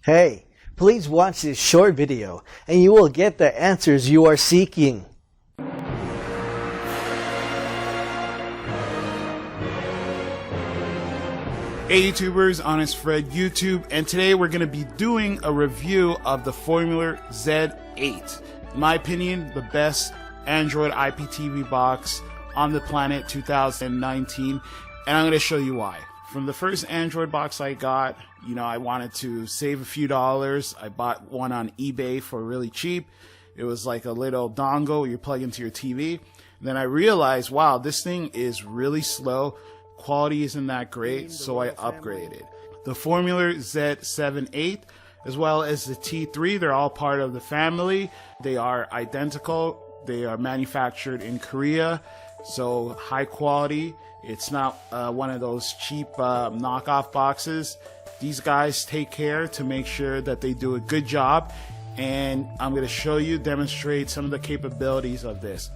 Hey, please watch this short video and you will get the answers you are seeking. Hey YouTubers, Honest Fred YouTube, and today we're going to be doing a review of the Formuler Z8. In my opinion, the best Android IPTV box on the planet 2019, and I'm going to show you why. From the first Android box I got, I wanted to save a few dollars. I bought one on eBay for really cheap. It was like a little dongle you plug into your TV. And then I realized, wow, this thing is really slow. Quality isn't that great, so I upgraded. The Formuler Z78 as well as the T3, they're all part of the family. They are identical. They are manufactured in Korea, so high quality. It's not one of those cheap knockoff boxes. These guys take care to make sure that they do a good job, and I'm going to demonstrate some of the capabilities of this.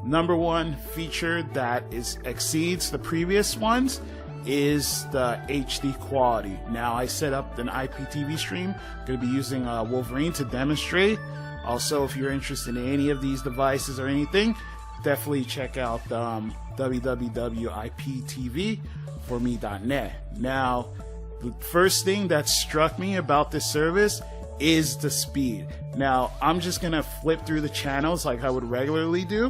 Number one feature that exceeds the previous ones is the HD quality. Now I set up an IPTV stream. I'm going to be using Wolverine to demonstrate. Also, if you're interested in any of these devices or anything, definitely check out www.iptvforme.net. Now, the first thing that struck me about this service is the speed. Now, I'm just going to flip through the channels like I would regularly do.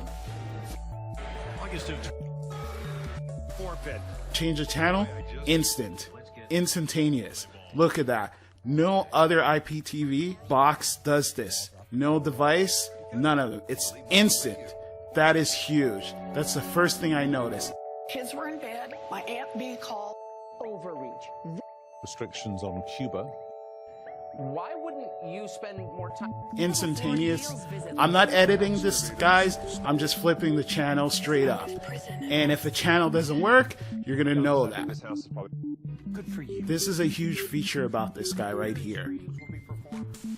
Change the channel, instantaneous. Look at that. No other IPTV box does this. No device, none of them. It's instant. That is huge. That's the first thing I noticed. Kids were in bed. My Aunt B called overreach. Restrictions on Cuba. Why wouldn't you spend more time? Instantaneous. I'm not editing this, guys. I'm just flipping the channel straight up. And if a channel doesn't work, you're gonna know that. Good for you. This is a huge feature about this guy right here.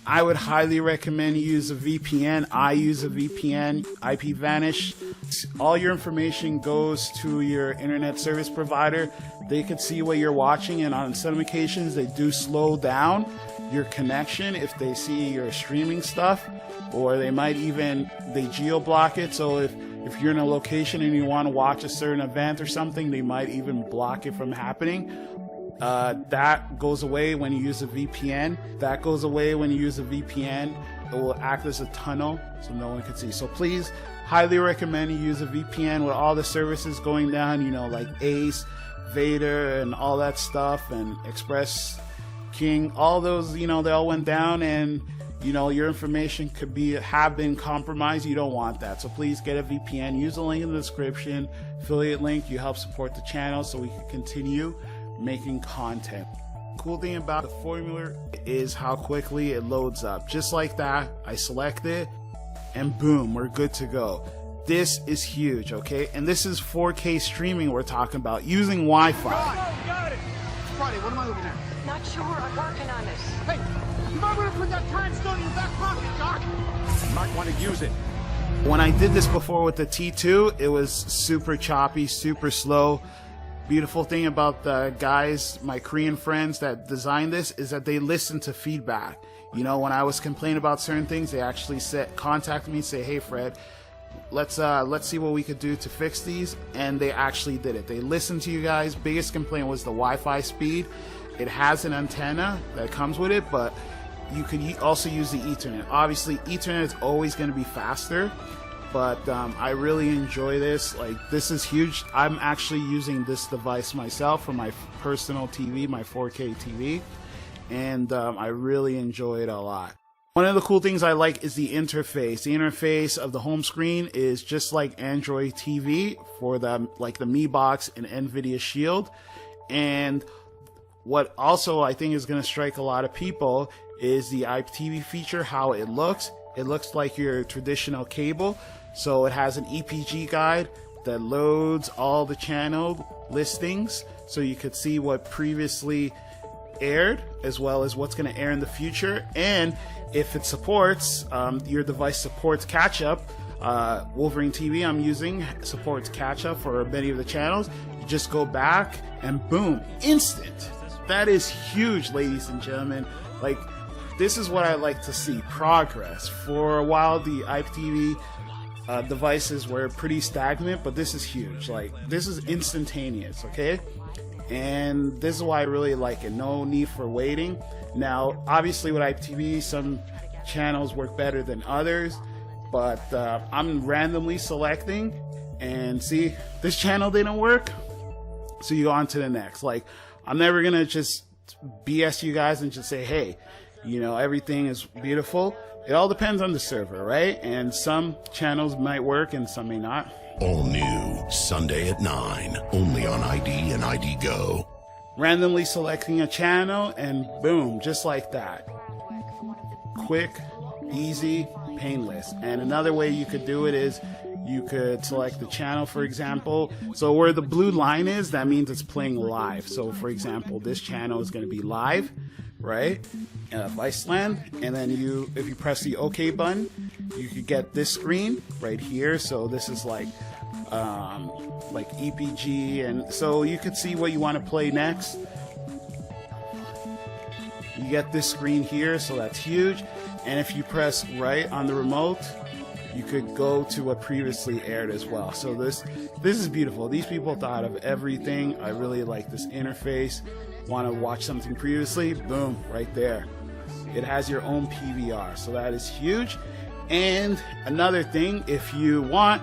I would highly recommend you use a VPN. I use a VPN, IPVanish. All your information goes to your internet service provider. They can see what you're watching, and on some occasions they do slow down your connection if they see your streaming stuff, or they might even geo-block it. So if you're in a location and you want to watch a certain event or something, they might even block it from happening. That goes away when you use a VPN. It will act as a tunnel so no one can see. So please, highly recommend you use a VPN with all the services going down, like Ace, Vader, and all that stuff, and Express King, all those, they all went down, and your information could have been compromised. You don't want that. So please get a VPN. Use the link in the description, affiliate link. You help support the channel so we can continue making content. Cool thing about the Formuler is how quickly it loads up. Just like that, I select it and boom, we're good to go. This is huge, okay? And this is 4K streaming we're talking about using Wi-Fi. Got it. Friday, what am I looking at? Not sure. I'm working on this. Hey, you might want to put that time stone in your back pocket, Doc. You might want to use it. When I did this before with the T2, it was super choppy, super slow. Beautiful thing about the guys, my Korean friends that designed this, is that they listen to feedback. When I was complaining about certain things, they actually contact me and say, hey Fred, let's see what we could do to fix these, and they actually did it. They listened to you guys. Biggest complaint was the Wi-Fi speed. It has an antenna that comes with it, but you could also use the Ethernet. Obviously, Ethernet is always going to be faster, but I really enjoy this. This is huge. I'm actually using this device myself for my personal TV, my 4K TV, and I really enjoy it a lot. One of the cool things I like is the interface. The interface of the home screen is just like Android TV for the Mi Box and NVIDIA SHIELD. And what also I think is going to strike a lot of people is the IPTV feature, how it looks. It looks like your traditional cable. So it has an EPG guide that loads all the channel listings so you could see what previously aired as well as what's going to air in the future. And if it supports, your device supports catch-up. Wolverine TV I'm using supports catch-up for many of the channels. You just go back and boom, instant. That is huge, ladies and gentlemen. This is what I like to see, progress. For a while, the IPTV devices were pretty stagnant, but this is huge. Like, this is instantaneous, okay? And this is why I really like it. No need for waiting. Now, obviously with IPTV, some channels work better than others, but I'm randomly selecting, and see, this channel didn't work, so you go on to the next. Like, I'm never gonna just BS you guys and just say, hey, you know, everything is beautiful. It all depends on the server, right? And some channels might work and some may not. All new, Sunday at 9, only on ID and ID Go. Randomly selecting a channel and boom, just like that. Quick, easy, painless. And another way you could do it is you could select the channel, for example. So where the blue line is, that means it's playing live. So for example, this channel is going to be live, right? Viceland. And then if you press the OK button, you could get this screen right here. So this is like EPG, and so you could see what you want to play next. You get this screen here, so that's huge. And if you press right on the remote, you could go to what previously aired as well. So this is beautiful. These people thought of everything. I really like this interface. Want to watch something previously? Boom, right there. It has your own PVR, so that is huge. And another thing, if you want,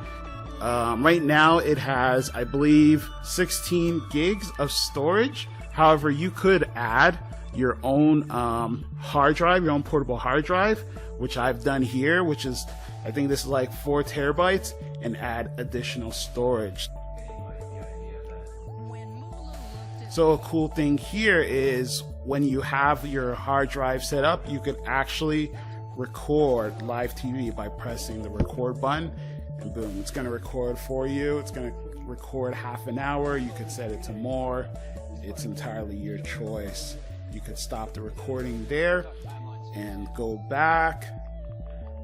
right now it has, I believe, 16 gigs of storage. However, you could add your own hard drive, your own portable hard drive, which I've done here, which is, I think this is like 4 terabytes, and add additional storage. So a cool thing here is when you have your hard drive set up, you could actually record live TV by pressing the record button, and boom, it's going to record for you. It's going to record half an hour. You could set it to more. It's entirely your choice. You could stop the recording there and go back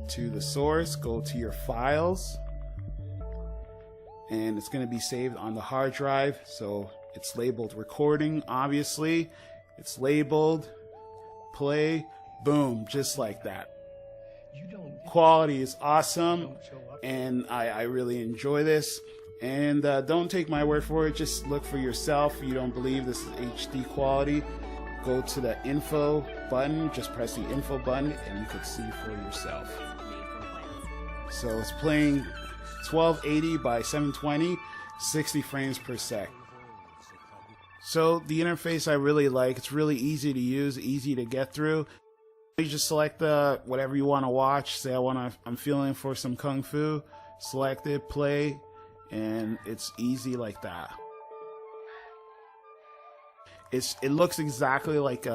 to the source, go to your files, and it's going to be saved on the hard drive. So it's labeled recording, obviously. It's labeled play, boom, just like that. Quality is awesome, and I really enjoy this. And don't take my word for it, just look for yourself. If you don't believe this is HD quality, go to the info button, just press the info button, and you can see for yourself. So it's playing 1280 by 720, 60 frames per sec. So the interface I really like. It's really easy to use, easy to get through. You just select whatever you want to watch. Say I'm feeling for some kung fu, select it, play, and it's easy like that. It looks exactly like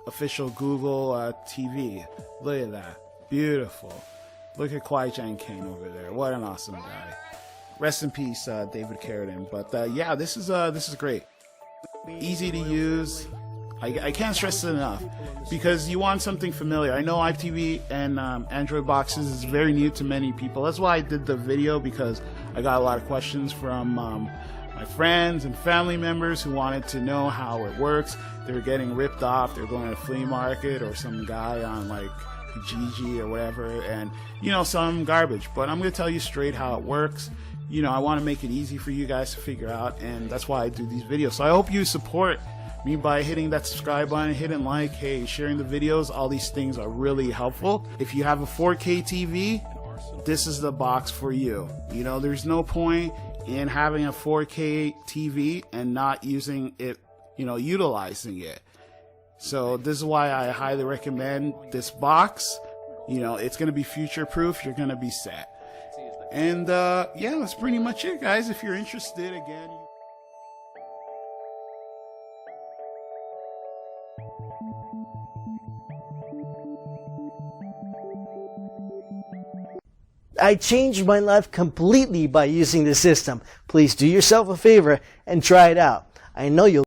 official Google TV. Look at that, beautiful. Look at Kwai Chang Kane over there. What an awesome guy. Rest in peace, David Carradine. But yeah, this is great. Easy to use. I can't stress it enough, because you want something familiar. I know IPTV and Android boxes is very new to many people. That's why I did the video, because I got a lot of questions from my friends and family members who wanted to know how it works. They were getting ripped off. They're going to a flea market or some guy on like Kijiji or whatever, and you know, some garbage. But I'm going to tell you straight how it works. You know, I want to make it easy for you guys to figure out, and that's why I do these videos. So I hope you support me by hitting that subscribe button, hitting like, hey, sharing the videos. All these things are really helpful. If you have a 4K TV, this is the box for you. You know, there's no point in having a 4K TV and not using it, you know, utilizing it. So this is why I highly recommend this box. You know, it's going to be future proof. You're going to be set. And yeah, that's pretty much it, guys. If you're interested, again, I changed my life completely by using this system. Please do yourself a favor and try it out. I know you'll